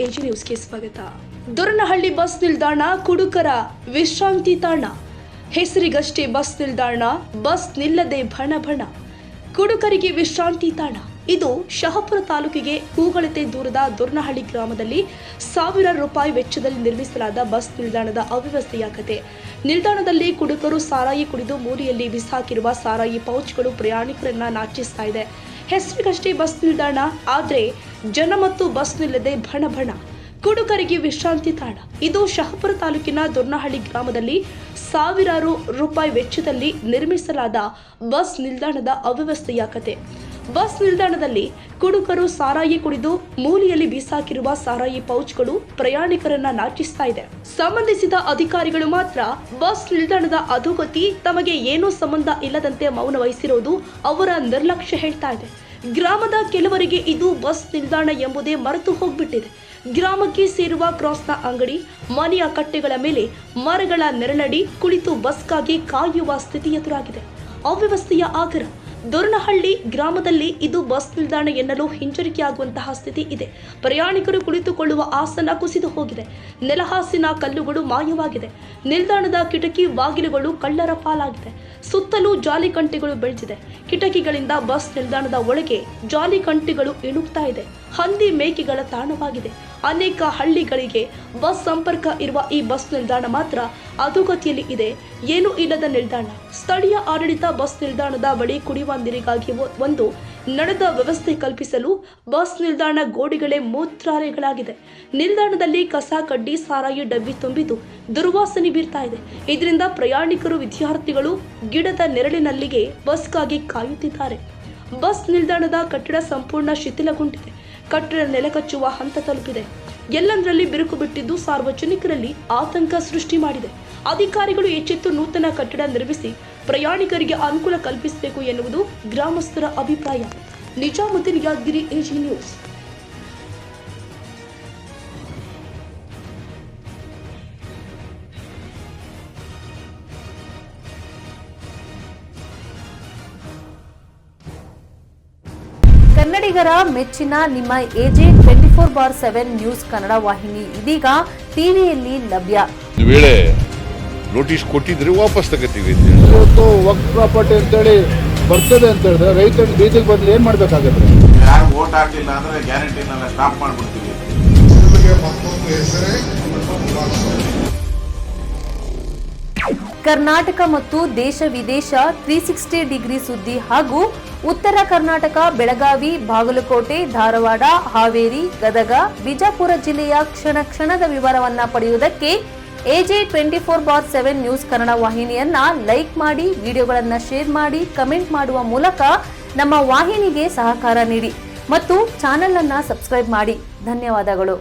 AG ನ್ಯೂಸ್ಗೆ ಸ್ವಾಗತ. ದೊರನಹಳ್ಳಿ bus ನಿಲ್ದಾಣ ಕುಡುಕರ ವಿಶ್ರಾಂತಿ ತಾಣ. ಹೆಸರಿಗಷ್ಟೇ ಬಸ್ ನಿಲ್ದಾಣ, ಬಸ್ ನಿಲ್ಲದೆ ಭಣ ಭಣ. ಕುಡುಕರಿಗೆ ವಿಶ್ರಾಂತಿ ತಾಣ. ಇದು ಶಹಾಪುರ ತಾಲೂಕಿಗೆ ಕೂಗಳತೆ ದೂರದ ದೊರನಹಳ್ಳಿ ಗ್ರಾಮದಲ್ಲಿ ಸಾವಿರಾರು ರೂಪಾಯಿ ವೆಚ್ಚದಲ್ಲಿ ನಿರ್ಮಿಸಲಾದ ಬಸ್ ನಿಲ್ದಾಣದ ಅವ್ಯವಸ್ಥೆಯ ಕತೆ. ನಿಲ್ದಾಣದಲ್ಲಿ ಕುಡುಕರು ಸಾರಾಯಿ ಕುಡಿದು ಮೂಲೆಯಲ್ಲಿ ಬಿಸಾಕಿರುವ ಸಾರಾಯಿ ಪೌಚ್ಗಳು ಪ್ರಯಾಣಿಕರನ್ನ ನಾಚಿಸ್ತಾ ಇದೆ. ಹೆಸರಿಗಷ್ಟೇ ಬಸ್ ನಿಲ್ದಾಣ, ಆದರೆ ಜನ ಮತ್ತು ಬಸ್ ನಿಲ್ಲದೆ ಭಣ ಭಣ. ಕುಡುಕರಿಗೆ ವಿಶ್ರಾಂತಿ ತಾಣ. ಇದು ಶಹಾಪುರ ತಾಲೂಕಿನ ದೊರನಹಳ್ಳಿ ಗ್ರಾಮದಲ್ಲಿ ಸಾವಿರಾರು ರೂಪಾಯಿ ವೆಚ್ಚದಲ್ಲಿ ನಿರ್ಮಿಸಲಾದ ಬಸ್ ನಿಲ್ದಾಣದ ಅವ್ಯವಸ್ಥೆಯ ಕತೆ. ಬಸ್ ನಿಲ್ದಾಣದಲ್ಲಿ ಕುಡುಕರು ಸಾರಾಯಿ ಕುಡಿದು ಮೂಲೆಯಲ್ಲಿ ಬಿಸಾಕಿರುವ ಸಾರಾಯಿ ಪೌಚ್ಗಳು ಪ್ರಯಾಣಿಕರನ್ನ ನಾಚಿಸ್ತಾ ಇದೆ. ಸಂಬಂಧಿಸಿದ ಅಧಿಕಾರಿಗಳು ಮಾತ್ರ ಬಸ್ ನಿಲ್ದಾಣದ ಅಧೋಗತಿ ತಮಗೆ ಏನೂ ಸಂಬಂಧ ಇಲ್ಲದಂತೆ ಮೌನ ವಹಿಸಿರುವುದು ಅವರ ನಿರ್ಲಕ್ಷ್ಯ ಹೇಳ್ತಾ ಇದೆ. ಗ್ರಾಮದ ಕೆಲವರಿಗೆ ಇದು ಬಸ್ ನಿಲ್ದಾಣ ಎಂಬುದೇ ಮರೆತು ಹೋಗ್ಬಿಟ್ಟಿದೆ. ಗ್ರಾಮಕ್ಕೆ ಸೇರುವ ಕ್ರಾಸ್ನ ಅಂಗಡಿ, ಮನೆಯ ಕಟ್ಟೆಗಳ ಮೇಲೆ ಮರಗಳ ನೆರಳಡಿ ಕುಳಿತು ಬಸ್ಗಾಗಿ ಕಾಯುವ ಸ್ಥಿತಿ ಎದುರಾಗಿದೆ. ಅವ್ಯವಸ್ಥೆಯ ಆಗರ. ದೊರನಹಳ್ಳಿ ಗ್ರಾಮದಲ್ಲಿ ಇದು ಬಸ್ ನಿಲ್ದಾಣ ಎನ್ನಲು ಹಿಂಜರಿಕೆಯಾಗುವಂತಹ ಸ್ಥಿತಿ ಇದೆ. ಪ್ರಯಾಣಿಕರು ಕುಳಿತುಕೊಳ್ಳುವ ಆಸನ ಕುಸಿದು ಹೋಗಿದೆ. ನೆಲಹಾಸಿನ ಕಲ್ಲುಗಳು ಮಾಯವಾಗಿದೆ. ನಿಲ್ದಾಣದ ಕಿಟಕಿ ಬಾಗಿಲುಗಳು ಕಳ್ಳರ ಪಾಲಾಗಿದೆ. ಸುತ್ತಲೂ ಜಾಲಿಕಂಟೆಗಳು ಬೆಳೆದಿದೆ. ಕಿಟಕಿಗಳಿಂದ ಬಸ್ ನಿಲ್ದಾಣದ ಒಳಗೆ ಜಾಲಿಕಂಟೆಗಳು ಇಣುಕ್ತಾ ಇದೆ. ಹಂದಿ ಮೇಕೆಗಳ ತಾಣವಾಗಿದೆ. ಅನೇಕ ಹಳ್ಳಿಗಳಿಗೆ ಬಸ್ ಸಂಪರ್ಕ ಇರುವ ಈ ಬಸ್ ನಿಲ್ದಾಣ ಮಾತ್ರ ಅಧೋಗತಿಯಲ್ಲಿ ಇದೆ. ಏನೂ ಇಲ್ಲದ ನಿಲ್ದಾಣ. ಸ್ಥಳೀಯ ಆಡಳಿತ ಬಸ್ ನಿಲ್ದಾಣದ ಬಳಿ ಕುಡಿಯುವ ನೀರಿಗಾಗಿ ಒಂದು ನಡೆದ ವ್ಯವಸ್ಥೆ ಕಲ್ಪಿಸಲು ಬಸ್ ನಿಲ್ದಾಣ ಗೋಡೆಗಳೇ ಮೂತ್ರಾಲಯಗಳಾಗಿದೆ. ನಿಲ್ದಾಣದಲ್ಲಿ ಕಸ ಕಡ್ಡಿ ಸಾರಾಯಿ ಡಬ್ಬಿ ತುಂಬಿದ್ದು ದುರ್ವಾಸನೆ ಬೀರ್ತಾ ಇದೆ. ಇದರಿಂದ ಪ್ರಯಾಣಿಕರು, ವಿದ್ಯಾರ್ಥಿಗಳು ಗಿಡದ ನೆರಳಿನಲ್ಲಿಗೆ ಬಸ್ಗಾಗಿ ಕಾಯುತ್ತಿದ್ದಾರೆ. ಬಸ್ ನಿಲ್ದಾಣದ ಕಟ್ಟಡ ಸಂಪೂರ್ಣ ಶಿಥಿಲಗೊಂಡಿದೆ. ಕಟ್ಟಡ ನೆಲಕಚ್ಚುವ ಹಂತ ತಲುಪಿದೆ. ಎಲ್ಲಂದರಲ್ಲಿ ಬಿರುಕು ಬಿಟ್ಟಿದ್ದು ಸಾರ್ವಜನಿಕರಲ್ಲಿ ಆತಂಕ ಸೃಷ್ಟಿ ಮಾಡಿದೆ. ಅಧಿಕಾರಿಗಳು ಎಚ್ಚೆತ್ತು ನೂತನ ಕಟ್ಟಡ ನಿರ್ಮಿಸಿ ಪ್ರಯಾಣಿಕರಿಗೆ ಅನುಕೂಲ ಕಲ್ಪಿಸಬೇಕು ಎನ್ನುವುದು ಗ್ರಾಮಸ್ಥರ ಅಭಿಪ್ರಾಯ. Nizamuddin Yadgiri, AG news. ಕನ್ನಡಿಗರ ಮೆಚ್ಚಿನ ನಿಮ್ಮ ಎಜೆ 24/7 ನ್ಯೂಸ್ ಕನ್ನಡ ವಾಹಿನಿ ಇದೀಗ ಟಿವಿಯಲ್ಲಿ ಲಭ್ಯ. ವೇಳೆ ನೋಟಿಸ್ ಕೊಟ್ಟಿದ್ರೆ ವಾಪಸ್ ತಗೋತೀವಿ. ಇವತ್ತು ವಕ್ಫ್ ಪ್ರಾಪರ್ಟಿ ಅಂತೇಳಿ ಬರ್ತದೆ ಅಂತ ಹೇಳಿದ್ರೆ ರೈತರು ಬೀದಿಗೆ ಬಂದ್ರೆ ಏನ್ ಮಾಡ್ಬೇಕಾಗತ್ತೆ? ಯಾರು ವೋಟ್ ಹಾಕಿಲ್ಲ ಅಂದ್ರೆ ಗ್ಯಾರಂಟಿನೆಲ್ಲ ಸ್ಟಾಪ್ ಮಾಡ್ಬಿಡ್ತೀವಿ. ಕರ್ನಾಟಕ ಮತ್ತು ದೇಶ ವಿದೇಶ 360 ಡಿಗ್ರಿ ಸುದ್ದಿ ಹಾಗೂ ಉತ್ತರ ಕರ್ನಾಟಕ, ಬೆಳಗಾವಿ, ಬಾಗಲಕೋಟೆ, ಧಾರವಾಡ, ಹಾವೇರಿ, ಗದಗ, ಬಿಜಾಪುರ ಜಿಲ್ಲೆಯ ಕ್ಷಣ ಕ್ಷಣದ ವಿವರವನ್ನ ಪಡೆಯುವುದಕ್ಕೆ ಎಜೆ 24/7 ನ್ಯೂಸ್ ಕನ್ನಡ ವಾಹಿನಿಯನ್ನ ಲೈಕ್ ಮಾಡಿ, ವಿಡಿಯೋಗಳನ್ನ ಶೇರ್ ಮಾಡಿ, ಕಮೆಂಟ್ ಮಾಡುವ ಮೂಲಕ ನಮ್ಮ ವಾಹಿನಿಗೆ ಸಹಕಾರ ನೀಡಿ ಮತ್ತು ಚಾನೆಲ್ ಅನ್ನ ಸಬ್ಸ್ಕ್ರೈಬ್ ಮಾಡಿ. ಧನ್ಯವಾದಗಳು.